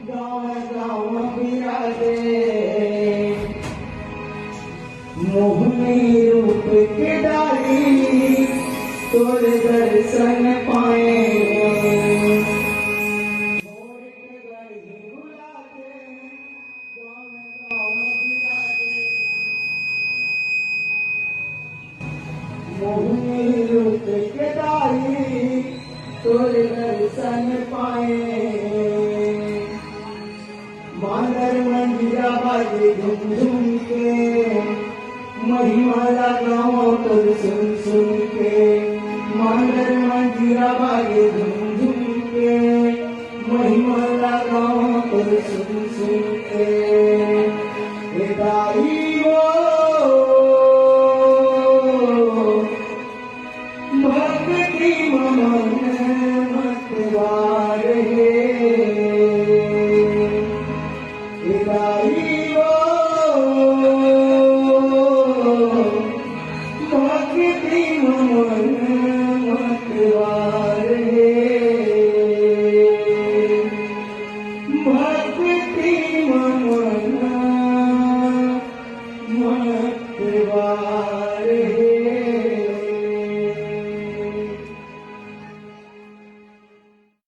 गाँव गाँव बिराजे मोहनी रूप के डाली तोर दर्शन पाए मोर के गढ़ी बुलाते गाँव गाँव बिराजे मोहनी रूप के डाली तोर दर्शन पाए मानर मंदिरा बाजे झुम झुम के महिमाला गाँव तुर सुन सुन के मानर मंदिरा बाजे झुम झुम के महिमाला गाँव तुर सुन सुन के दाई वो भक्ति मन मतवार भक्ति मन मतवार भक्ति मन मतवार